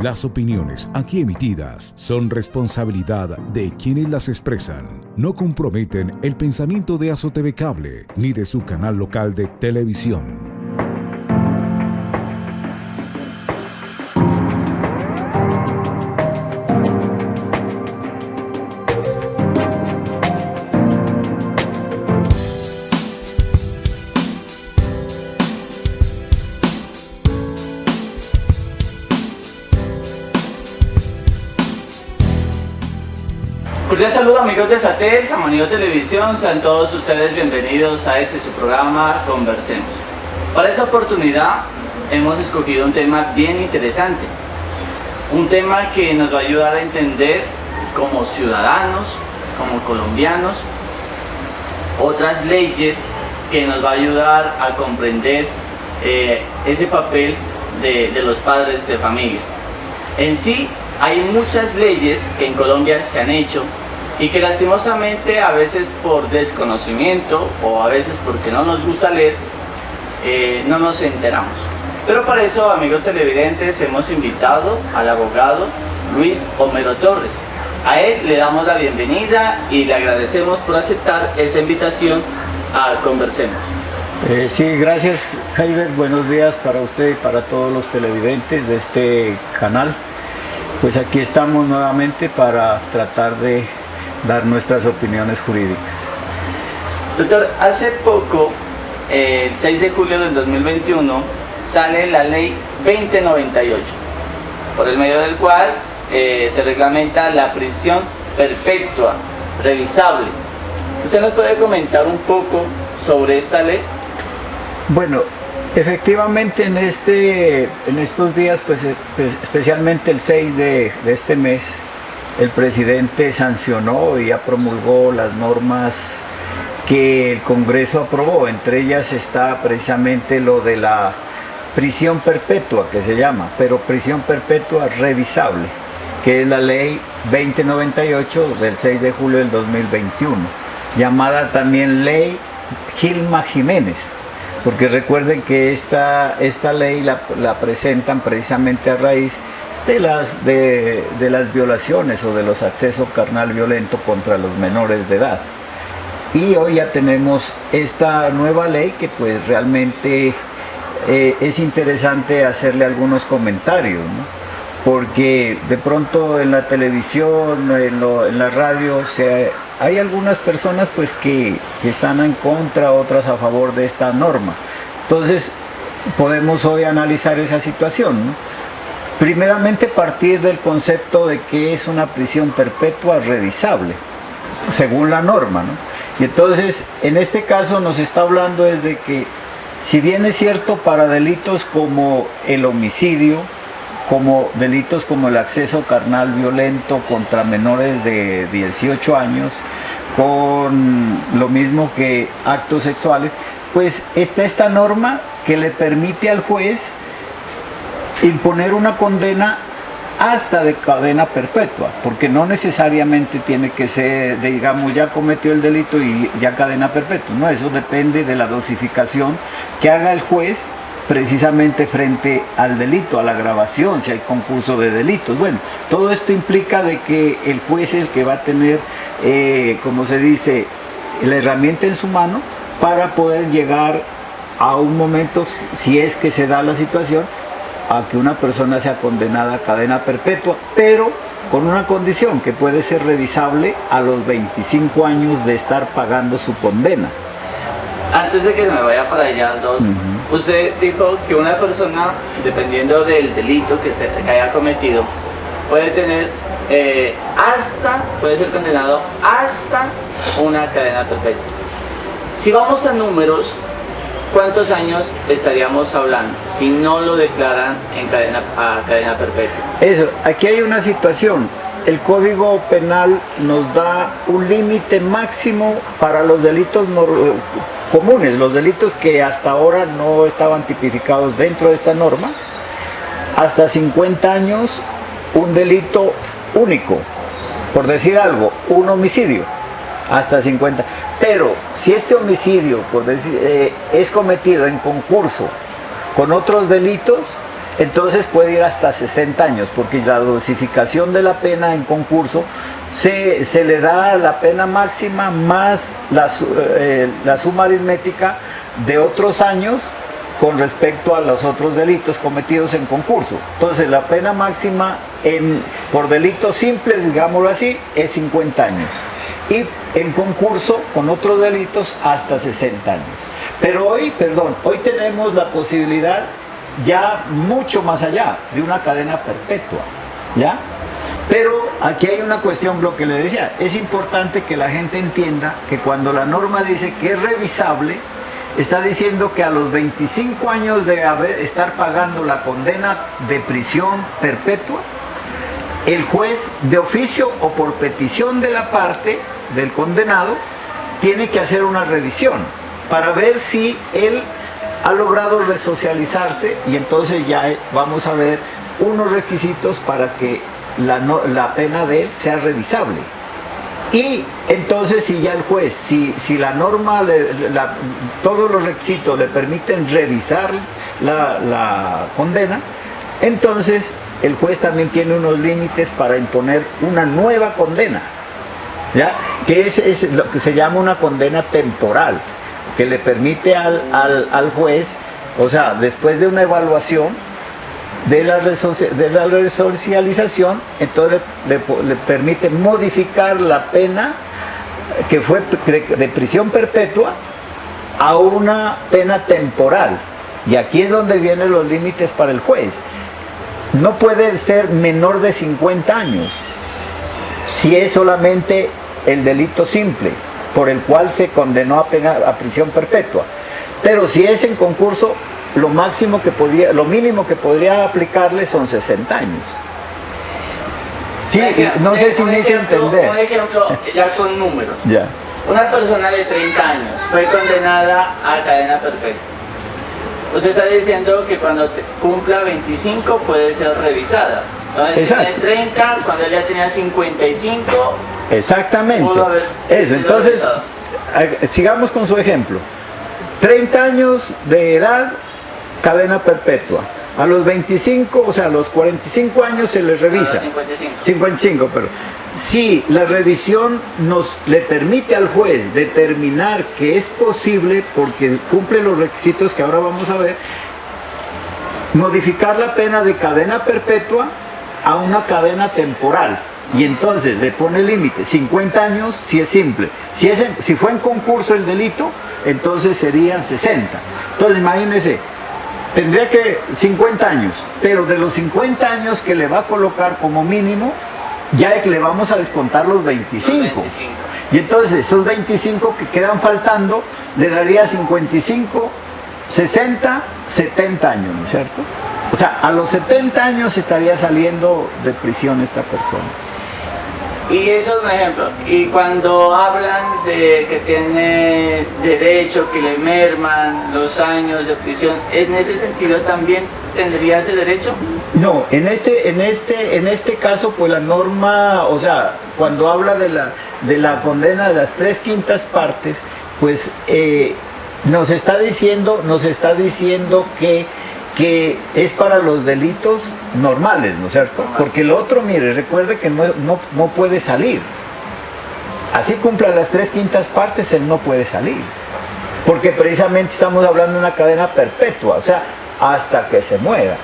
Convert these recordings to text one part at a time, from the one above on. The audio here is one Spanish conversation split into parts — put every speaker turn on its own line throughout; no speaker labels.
Las opiniones aquí emitidas son responsabilidad de quienes las expresan. No comprometen el pensamiento de AzoTV Cable ni de su canal local de televisión.
Cordial saludo amigos de Satel, Samanido Televisión, sean todos ustedes bienvenidos a este su programa Conversemos. Para esta oportunidad hemos escogido un tema bien interesante, un tema que nos va a ayudar a entender como ciudadanos, como colombianos, otras leyes que nos va a ayudar a comprender ese papel de los padres de familia. En sí, hay muchas leyes que en Colombia se han hecho y que lastimosamente a veces por desconocimiento o a veces porque no nos gusta leer, no nos enteramos. Pero para eso, amigos televidentes, hemos invitado al abogado Luis Homero Torres. A él le damos la bienvenida y le agradecemos por aceptar esta invitación a Conversemos.
Sí, gracias Javier, buenos días para usted y para todos los televidentes de este canal. Pues aquí estamos nuevamente para tratar de dar nuestras opiniones jurídicas.
Doctor, hace poco, el 6 de julio del 2021, sale la ley 2098, por el medio del cual se reglamenta la prisión perpetua revisable. ¿Usted nos puede comentar un poco sobre esta ley?
Bueno, efectivamente en estos días, pues especialmente el 6 de este mes, el presidente sancionó y ya promulgó las normas que el Congreso aprobó. Entre ellas está precisamente lo de la prisión perpetua, que se llama, pero prisión perpetua revisable, que es la ley 2098 del 6 de julio del 2021, llamada también ley Gilma Jiménez. Porque recuerden que esta ley la presentan precisamente a raíz de las violaciones o de los accesos carnal violento contra los menores de edad. Y hoy ya tenemos esta nueva ley que pues realmente es interesante hacerle algunos comentarios, ¿no? Porque de pronto en la televisión, en la radio, hay algunas personas pues que están en contra, otras a favor de esta norma. Entonces podemos hoy analizar esa situación, ¿no? Primeramente partir del concepto de que es una prisión perpetua revisable, según la norma, ¿no? Y entonces en este caso nos está hablando es de que, si bien es cierto para delitos como el homicidio, como delitos como el acceso carnal violento contra menores de 18 años, con lo mismo que actos sexuales, pues está esta norma que le permite al juez imponer una condena hasta de cadena perpetua, porque no necesariamente tiene que ser, digamos, ya cometió el delito y ya cadena perpetua, no, eso depende de la dosificación que haga el juez precisamente frente al delito, a la agravación, si hay concurso de delitos. Bueno, todo esto implica de que el juez es el que va a tener, como se dice, la herramienta en su mano para poder llegar a un momento, si es que se da la situación, a que una persona sea condenada a cadena perpetua, pero con una condición que puede ser revisable a los 25 años de estar pagando su condena.
Antes de que se me vaya para allá, doctor, usted dijo que una persona, dependiendo del delito que haya cometido, puede tener puede ser condenado hasta una cadena perpetua. Si vamos a números, ¿cuántos años estaríamos hablando si no lo declaran en cadena perpetua?
Eso, aquí hay una situación. El Código Penal nos da un límite máximo para los delitos comunes, los delitos que hasta ahora no estaban tipificados dentro de esta norma, hasta 50 años un delito único, por decir algo, un homicidio, hasta 50. Pero si este homicidio, por decir, es cometido en concurso con otros delitos, entonces puede ir hasta 60 años, porque la dosificación de la pena en concurso se le da la pena máxima más la suma aritmética de otros años con respecto a los otros delitos cometidos en concurso. Entonces la pena máxima por delito simple, digámoslo así, es 50 años. Y en concurso con otros delitos hasta 60 años. Pero hoy tenemos la posibilidad ya mucho más allá de una cadena perpetua, ¿ya? Pero aquí hay una cuestión, lo que le decía, es importante que la gente entienda que cuando la norma dice que es revisable, está diciendo que a los 25 años de estar pagando la condena de prisión perpetua, el juez de oficio o por petición de la parte del condenado tiene que hacer una revisión para ver si él ha logrado resocializarse, y entonces ya vamos a ver unos requisitos para que la pena de él sea revisable. Y entonces si ya el juez, si la norma, todos los requisitos le permiten revisar la condena, entonces el juez también tiene unos límites para imponer una nueva condena, ¿ya? Que es lo que se llama una condena temporal, que le permite al juez, o sea, después de una evaluación de la resocialización, entonces le permite modificar la pena que fue de prisión perpetua a una pena temporal. Y aquí es donde vienen los límites para el juez. No puede ser menor de 50 años si es solamente el delito simple por el cual se condenó a prisión perpetua. Pero si es en concurso, lo mínimo que podría aplicarle son 60 años. Sí, no sé si me hice entender.
Un ejemplo ya con números.
Ya.
Una persona de 30 años fue condenada a cadena perpetua. Usted está diciendo que cuando cumpla 25 puede ser revisada. Entonces, tiene 30, cuando ella tenía 55.
Exactamente.
Pudo haber
eso, entonces,
revisado.
Sigamos con su ejemplo. 30 años de edad, cadena perpetua. A los 25, o sea, a los 45 años se les revisa. 55, pero si la revisión le permite al juez determinar que es posible, porque cumple los requisitos que ahora vamos a ver, modificar la pena de cadena perpetua a una cadena temporal. Y entonces le pone límite, 50 años si es simple. Si fue en concurso el delito, entonces serían 60. Entonces imagínense, tendría que 50 años, pero de los 50 años que le va a colocar como mínimo, ya le vamos a descontar los 25. Y entonces esos 25 que quedan faltando, le daría 55, 60, 70 años, ¿no es cierto? O sea, a los 70 años estaría saliendo de prisión esta persona.
Y eso es un ejemplo. Y cuando hablan de que tiene derecho, que le merman los años de prisión, ¿en ese sentido también tendría ese derecho?
No, en este caso, pues la norma, o sea, cuando habla de la condena de las 3/5 partes, pues nos está diciendo que es para los delitos normales, ¿no es cierto? Porque el otro, mire, recuerde que no puede salir. Así cumpla las 3/5 partes, él no puede salir. Porque precisamente estamos hablando de una cadena perpetua, o sea, hasta que se muera.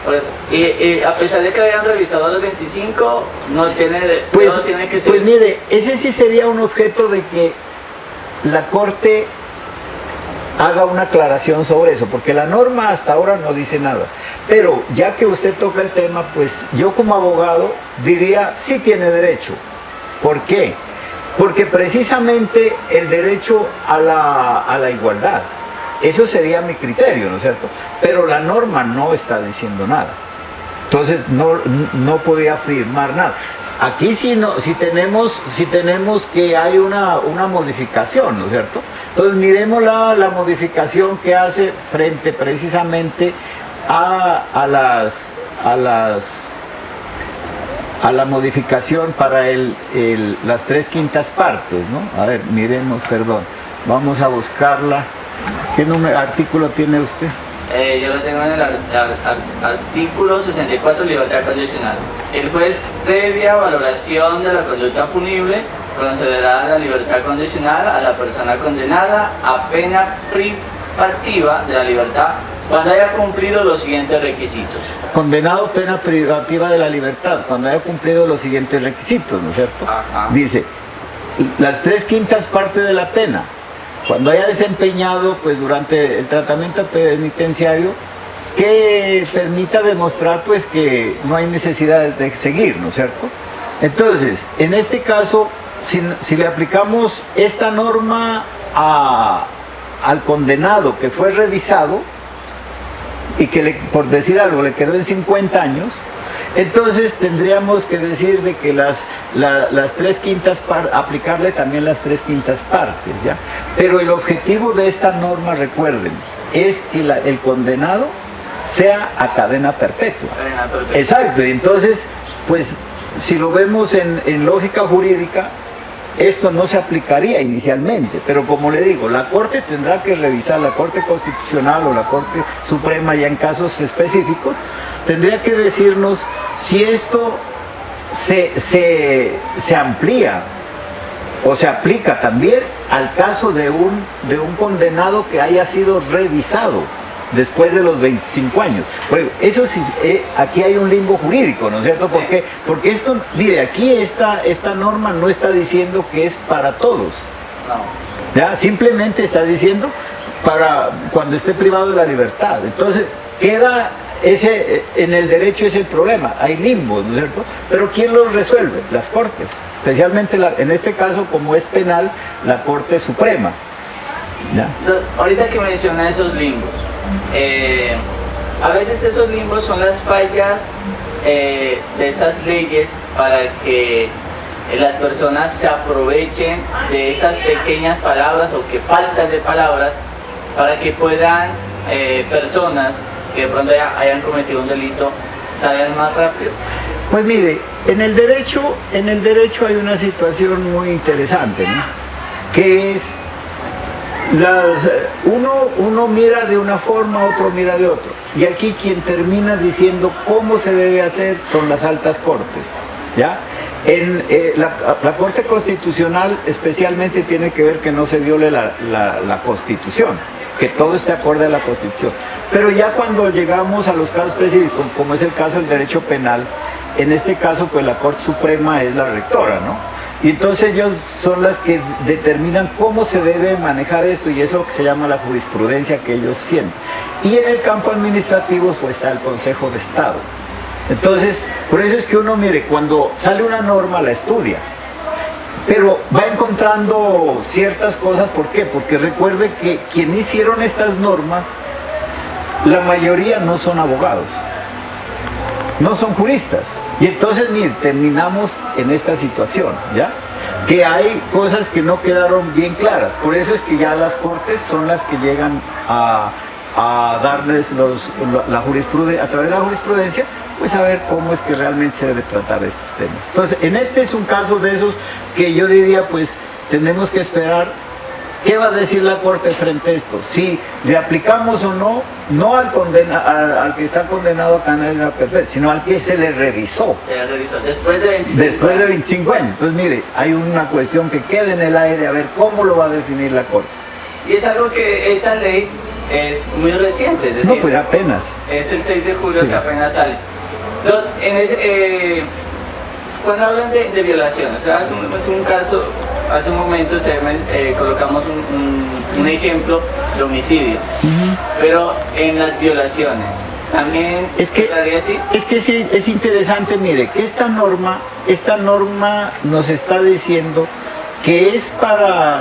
Por eso. Y a pesar de que hayan revisado los 25, no tiene que ser.
Pues mire, ese sí sería un objeto de que la Corte haga una aclaración sobre eso, porque la norma hasta ahora no dice nada. Pero ya que usted toca el tema, pues yo como abogado diría sí tiene derecho. ¿Por qué? Porque precisamente el derecho a la igualdad, eso sería mi criterio, ¿no es cierto? Pero la norma no está diciendo nada. Entonces no podía afirmar nada. Aquí sí tenemos que hay una modificación, ¿no es cierto? Entonces miremos la modificación que hace frente precisamente a la modificación para las 3/5 partes, ¿no? A ver, miremos, perdón, vamos a buscarla. ¿Qué artículo tiene usted?
Yo lo tengo en el artículo 64, libertad condicional. El juez, previa valoración de la conducta punible, concederá la libertad condicional a la persona condenada a pena privativa de la libertad cuando haya cumplido los siguientes requisitos.
Condenado a pena privativa de la libertad cuando haya cumplido los siguientes requisitos, ¿no es cierto?
Ajá.
Dice, las 3/5 partes de la pena, cuando haya desempeñado pues durante el tratamiento penitenciario, que permita demostrar pues que no hay necesidad de seguir, ¿no es cierto? Entonces, en este caso, si le aplicamos esta norma al condenado que fue revisado y que por decir algo le quedó en 50 años, entonces tendríamos que decir de que las 3/5 aplicarle también las 3/5 partes, ¿ya? Pero el objetivo de esta norma, recuerden, es que el condenado sea a cadena perpetua.
Cadena perpetua.
Exacto, y entonces, pues, si lo vemos en lógica jurídica, esto no se aplicaría inicialmente, pero como le digo, la Corte tendrá que revisar, la Corte Constitucional o la Corte Suprema, ya en casos específicos, tendría que decirnos si esto se amplía o se aplica también al caso de un condenado que haya sido revisado después de los 25 años. Bueno, eso sí, aquí hay un limbo jurídico, ¿no es cierto?
Sí.
Porque esto, mire, aquí esta norma no está diciendo que es para todos.
No.
¿Ya? Simplemente está diciendo para cuando esté privado de la libertad. Entonces, queda en el derecho es el problema, hay limbos, ¿no es cierto? Pero ¿quién los resuelve? Las Cortes, especialmente en este caso, como es penal, la Corte Suprema. ¿Ya?
Ahorita que menciona esos limbos, a veces esos limbos son las fallas de esas leyes para que las personas se aprovechen de esas pequeñas palabras o que faltan de palabras para que puedan personas que de pronto hayan cometido un delito salgan más rápido.
Pues mire, en el derecho hay una situación muy interesante, ¿no? Que es uno mira de una forma, otro mira de otro. Y aquí quien termina diciendo cómo se debe hacer son las altas cortes, ¿ya? La Corte Constitucional especialmente tiene que ver que no se viole la Constitución, que todo esté acorde a la Constitución. Pero ya cuando llegamos a los casos específicos, como es el caso del derecho penal, en este caso pues la Corte Suprema es la rectora, ¿no? Y entonces ellos son las que determinan cómo se debe manejar esto, y eso que se llama la jurisprudencia que ellos sienten. Y en el campo administrativo pues está el Consejo de Estado. Entonces, por eso es que uno, mire, cuando sale una norma la estudia, pero va encontrando ciertas cosas. ¿Por qué? Porque recuerde que quienes hicieron estas normas, la mayoría no son abogados, no son juristas. Y entonces, mire, terminamos en esta situación, ¿ya? Que hay cosas que no quedaron bien claras. Por eso es que ya las Cortes son las que llegan a darles la jurisprudencia, a través de la jurisprudencia, pues a ver cómo es que realmente se debe tratar estos temas. Entonces, en este es un caso de esos que yo diría, pues, tenemos que esperar qué va a decir la Corte frente a esto. Si le aplicamos o no, no al que está condenado a cadena perpetua, sino al que se le revisó.
Se le revisó después de 25
Después de
años.
25 años. Entonces, mire, hay una cuestión que queda en el aire, a ver cómo lo va a definir la Corte.
Y es algo que esa ley es muy reciente, es decir,
No, pues apenas.
es el 6 de julio
Sí.
que apenas sale. Cuando hablan de violaciones, o sea, hace un caso, hace un momento colocamos un ejemplo de homicidio, pero en las violaciones también entraría así.
Es que sí, es interesante, mire, que esta norma nos está diciendo que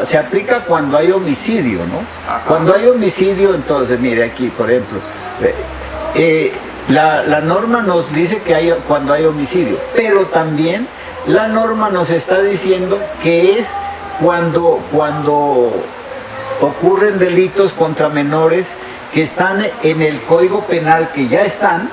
se aplica cuando hay homicidio, ¿no?
Ajá.
Cuando hay homicidio, entonces, mire aquí, por ejemplo, la norma nos dice que cuando hay homicidio, pero también la norma nos está diciendo que es cuando ocurren delitos contra menores que están en el Código Penal, que ya están,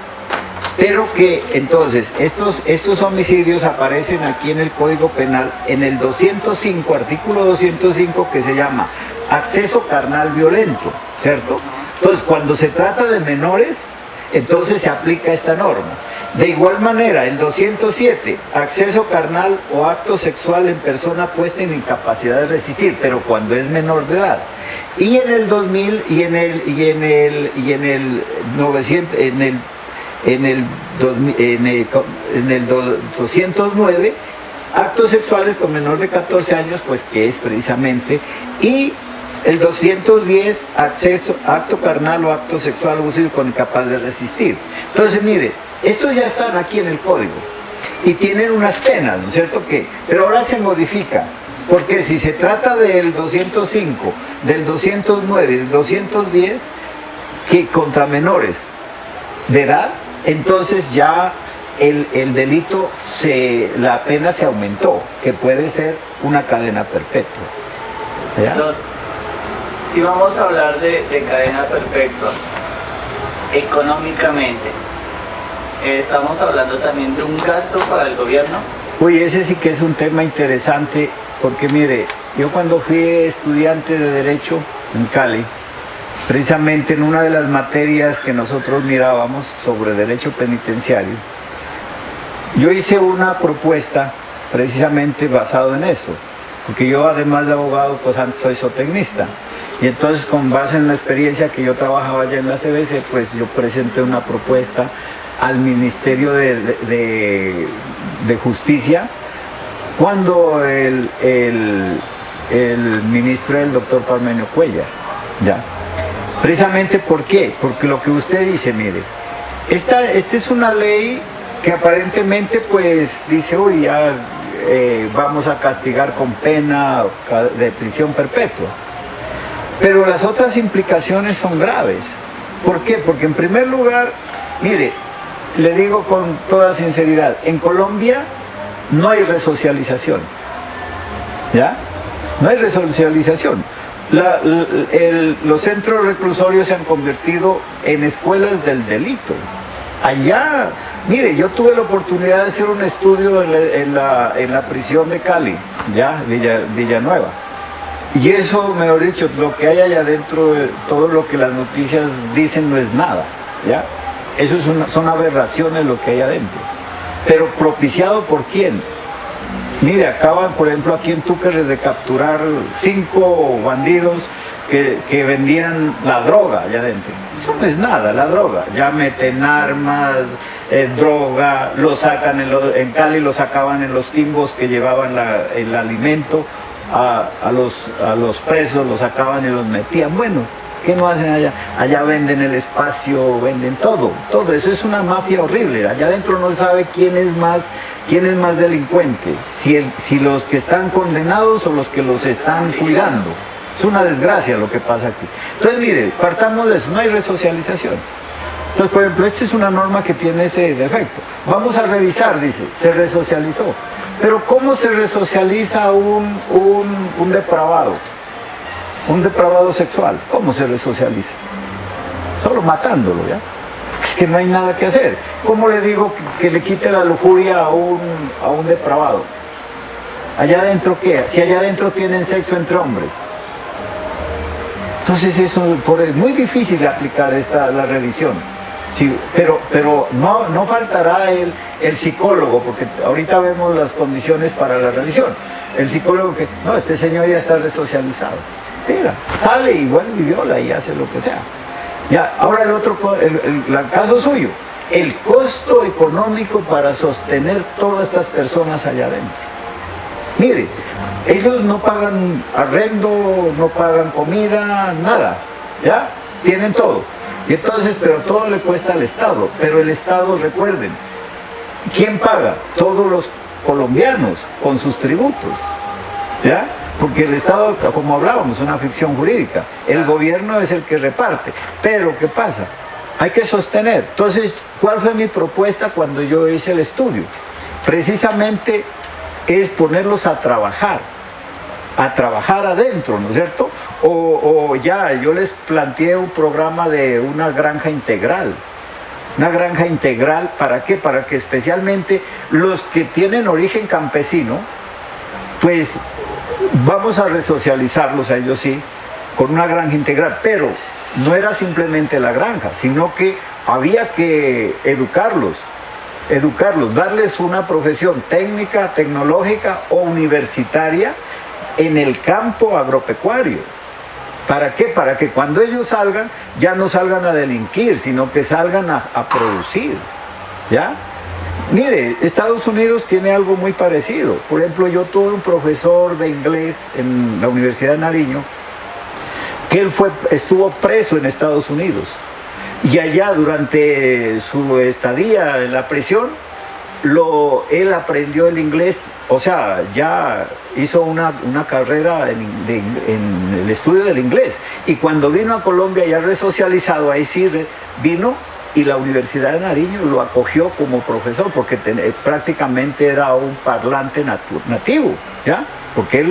pero que entonces estos homicidios aparecen aquí en el Código Penal, en el 205, artículo 205, que se llama acceso carnal violento, ¿cierto? Entonces, cuando se trata de menores, entonces se aplica esta norma. De igual manera, el 207, acceso carnal o acto sexual en persona puesta en incapacidad de resistir, pero cuando es menor de edad. Y en el 2000 y en el 900, en el 209, actos sexuales con menor de 14 años, pues que es precisamente, y el 210, acto carnal o acto sexual abusivo con incapaz de resistir. Entonces, mire, estos ya están aquí en el código y tienen unas penas, ¿no es cierto? Pero ahora se modifica, porque si se trata del 205, del 209, del 210, que contra menores de edad, entonces ya el delito, la pena se aumentó, que puede ser una cadena perpetua. ¿Ya?
Si vamos a hablar de cadena perpetua, económicamente, ¿estamos hablando también de un gasto para el gobierno?
Uy, ese sí que es un tema interesante, porque mire, yo cuando fui estudiante de Derecho en Cali, precisamente en una de las materias que nosotros mirábamos sobre Derecho Penitenciario, yo hice una propuesta precisamente basado en eso, porque yo además de abogado, pues antes soy zootecnista. Y entonces, con base en la experiencia que yo trabajaba allá en la CBC, pues yo presenté una propuesta al Ministerio de Justicia, cuando el ministro era el doctor Parmenio Cuellar, ¿ya? Precisamente, ¿por qué? Porque lo que usted dice, mire, esta es una ley que aparentemente pues dice, uy, ya vamos a castigar con pena de prisión perpetua. Pero las otras implicaciones son graves. ¿Por qué? Porque en primer lugar, mire, le digo con toda sinceridad, en Colombia no hay resocialización, ¿ya? No hay resocialización. Los centros reclusorios se han convertido en escuelas del delito. Allá, mire, yo tuve la oportunidad de hacer un estudio en la prisión de Cali, ¿ya? Villanueva. Y eso, mejor dicho, lo que hay allá adentro, todo lo que las noticias dicen no es nada, ¿ya? Eso son aberraciones lo que hay adentro. Pero propiciado ¿por quién? Mire, acaban, por ejemplo, aquí en Túquerres de capturar 5 bandidos que vendían la droga allá adentro. Eso no es nada, la droga. Ya meten armas, droga, lo sacan en Cali, lo sacaban en los timbos que llevaban el alimento. A los presos los sacaban y los metían. Bueno, ¿qué no hacen allá? Allá venden el espacio, venden todo eso es una mafia horrible. Allá adentro no se sabe quién es más delincuente, si los que están condenados o los que los están cuidando. Es una desgracia lo que pasa aquí. Entonces, mire, partamos de eso, no hay resocialización. Entonces, por ejemplo, esta es una norma que tiene ese defecto. Vamos a revisar, dice, se resocializó. Pero ¿cómo se resocializa un depravado? Un depravado sexual. ¿Cómo se resocializa? Solo matándolo, ¿ya? Es que no hay nada que hacer. ¿Cómo le digo que le quite la lujuria a un depravado? ¿Allá adentro qué? Si allá adentro tienen sexo entre hombres. Entonces es muy difícil aplicar la revisión. Sí, pero no faltará el psicólogo, porque ahorita vemos las condiciones para la revisión. El psicólogo que, no, este señor ya está resocializado. Mira, sale y vuelve y viola y hace lo que sea. Ya, ahora el caso suyo, el costo económico para sostener todas estas personas allá adentro. Mire, ellos no pagan arrendo, no pagan comida, nada, ¿ya? Tienen todo. Y entonces, pero todo le cuesta al Estado. Pero el Estado, recuerden, ¿quién paga? Todos los colombianos con sus tributos, ¿ya? Porque el Estado, como hablábamos, es una ficción jurídica. El gobierno es el que reparte. Pero, ¿qué pasa? Hay que sostener. Entonces, ¿cuál fue mi propuesta cuando yo hice el estudio? Precisamente es ponerlos a trabajar adentro, ¿no es cierto? O ya, yo les planteé un programa de una granja integral. Una granja integral, ¿para qué? Para que especialmente los que tienen origen campesino, pues vamos a resocializarlos a ellos, sí, con una granja integral, pero no era simplemente la granja, sino que había que educarlos, darles una profesión técnica, tecnológica o universitaria en el campo agropecuario. ¿Para qué? Para que cuando ellos salgan, ya no salgan a delinquir, sino que salgan a producir, ¿ya? Mire, Estados Unidos tiene algo muy parecido. Por ejemplo, yo tuve un profesor de inglés en la Universidad de Nariño, que él estuvo preso en Estados Unidos. Y allá, durante su estadía en la prisión, él aprendió el inglés, o sea, ya hizo una carrera en el estudio del inglés. Y cuando vino a Colombia ya resocializado, ahí sí vino, y la Universidad de Nariño lo acogió como profesor, porque prácticamente era un parlante nativo, ¿ya? Porque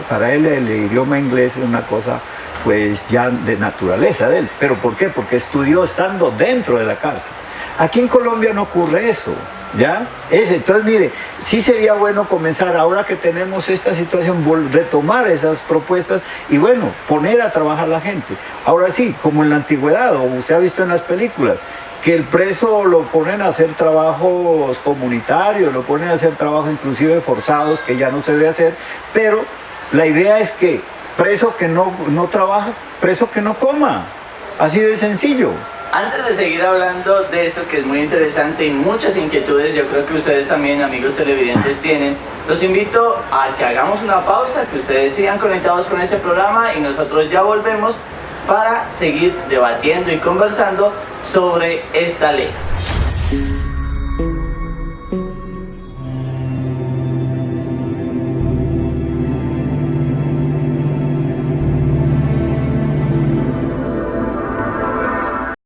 para él el idioma inglés es una cosa pues ya de naturaleza de él. ¿Pero por qué? Porque estudió estando dentro de la cárcel. Aquí en Colombia no ocurre eso, ¿ya? Entonces, mire, sí sería bueno comenzar, ahora que tenemos esta situación, retomar esas propuestas y, bueno, poner a trabajar a la gente. Ahora sí, como en la antigüedad, o usted ha visto en las películas, que el preso lo ponen a hacer trabajos comunitarios, lo ponen a hacer trabajos inclusive forzados, que ya no se debe hacer, pero la idea es que preso que no trabaja, preso que no coma, así de sencillo.
Antes de seguir hablando de esto que es muy interesante y muchas inquietudes, yo creo que ustedes también, amigos televidentes, tienen, los invito a que hagamos una pausa, que ustedes sigan conectados con este programa y nosotros ya volvemos para seguir debatiendo y conversando sobre esta ley.